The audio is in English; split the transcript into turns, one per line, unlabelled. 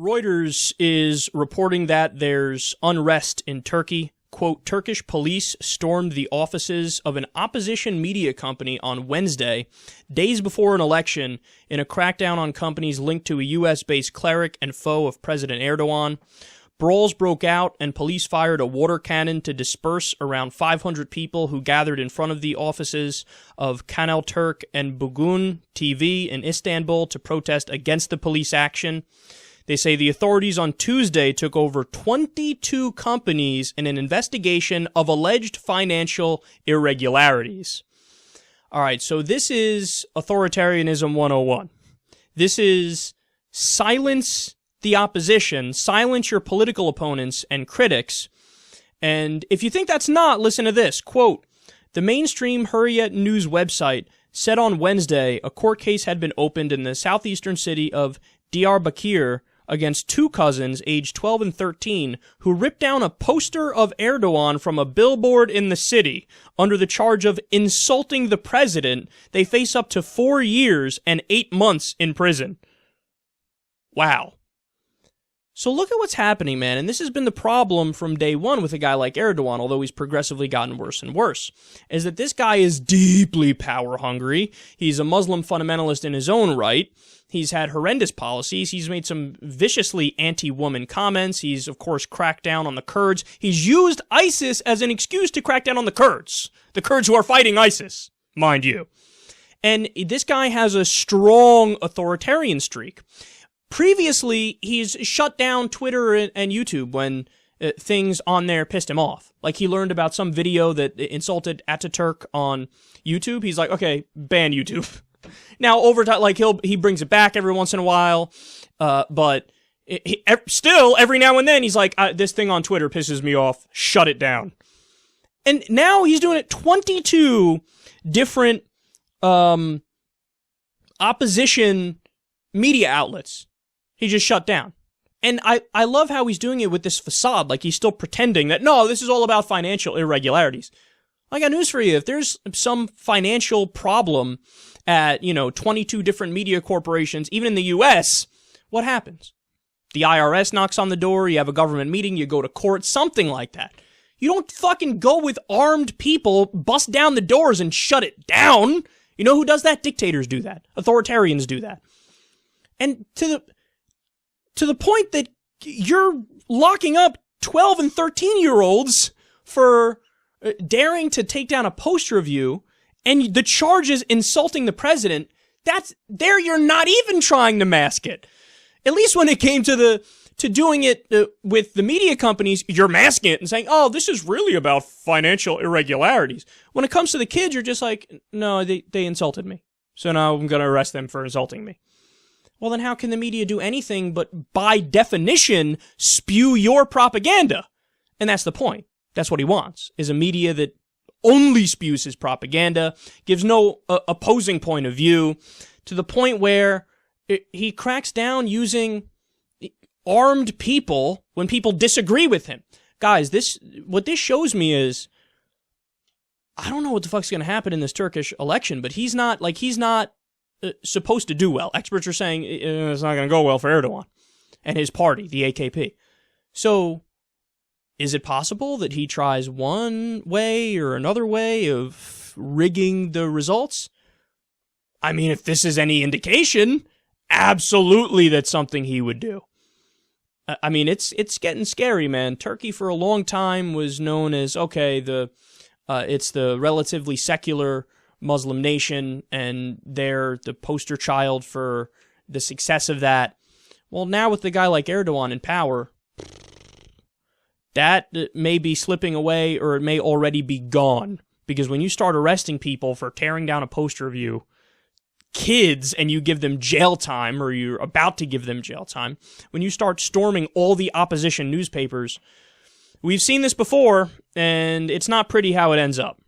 Reuters is reporting that there's unrest in Turkey. Quote, Turkish police stormed the offices of an opposition media company on Wednesday, days before an election, in a crackdown on companies linked to a U.S.-based cleric and foe of President Erdogan. Brawls broke out, and police fired a water cannon to disperse around 500 people who gathered in front of the offices of Kanalturk and Bugun TV in Istanbul to protest against the police action. They say the authorities on Tuesday took over 22 companies in an investigation of alleged financial irregularities. All right, so this is authoritarianism 101. This is silence the opposition, silence your political opponents and critics. And if you think that's not, listen to this. Quote, the mainstream Hurriyet news website said on Wednesday a court case had been opened in the southeastern city of Diyarbakir against two cousins, aged 12 and 13, who ripped down a poster of Erdogan from a billboard in the city. Under the charge of insulting the president, they face up to 4 years and 8 months in prison. Wow. So look at what's happening, man, and this has been the problem from day one with a guy like Erdogan, although he's progressively gotten worse and worse, is that this guy is deeply power-hungry. He's a Muslim fundamentalist in his own right. He's had horrendous policies. He's made some viciously anti-woman comments. He's, of course, cracked down on the Kurds. He's used ISIS as an excuse to crack down on the Kurds who are fighting ISIS, mind you. And this guy has a strong authoritarian streak. Previously, he's shut down Twitter and YouTube when things on there pissed him off. Like, he learned about some video that insulted Ataturk on YouTube. He's like, okay, ban YouTube. Now, over time, like, he brings it back every once in a while, but still, every now and then, he's like, this thing on Twitter pisses me off, shut it down. And now he's doing it 22 different opposition media outlets. He just shut down. And I love how he's doing it with this facade, like he's still pretending that, no, this is all about financial irregularities. I got news for you. If there's some financial problem at, 22 different media corporations, even in the U.S., what happens? The IRS knocks on the door, you have a government meeting, you go to court, something like that. You don't fucking go with armed people, bust down the doors and shut it down. You know who does that? Dictators do that. Authoritarians do that. And to the point that you're locking up 12 and 13-year-olds for daring to take down a poster of you, and the charge is insulting the president, you're not even trying to mask it. At least when it came to doing it with the media companies, you're masking it and saying, oh, this is really about financial irregularities. When it comes to the kids, you're just like, no, they insulted me. So now I'm going to arrest them for insulting me. Well, then how can the media do anything but, by definition, spew your propaganda? And that's the point. That's what he wants, is a media that only spews his propaganda, gives no opposing point of view, to the point where he cracks down using armed people when people disagree with him. Guys, what this shows me is, I don't know what the fuck's going to happen in this Turkish election, but he's not supposed to do well. Experts are saying it's not going to go well for Erdogan and his party, the AKP. So, is it possible that he tries one way or another way of rigging the results? I mean, if this is any indication, absolutely that's something he would do. I mean, it's getting scary, man. Turkey for a long time was known as, okay, it's the relatively secular Muslim nation, and they're the poster child for the success of that. Well, now with the guy like Erdogan in power, that may be slipping away, or it may already be gone. Because when you start arresting people for tearing down a poster of you, kids, and you give them jail time, or you're about to give them jail time, when you start storming all the opposition newspapers, we've seen this before, and it's not pretty how it ends up.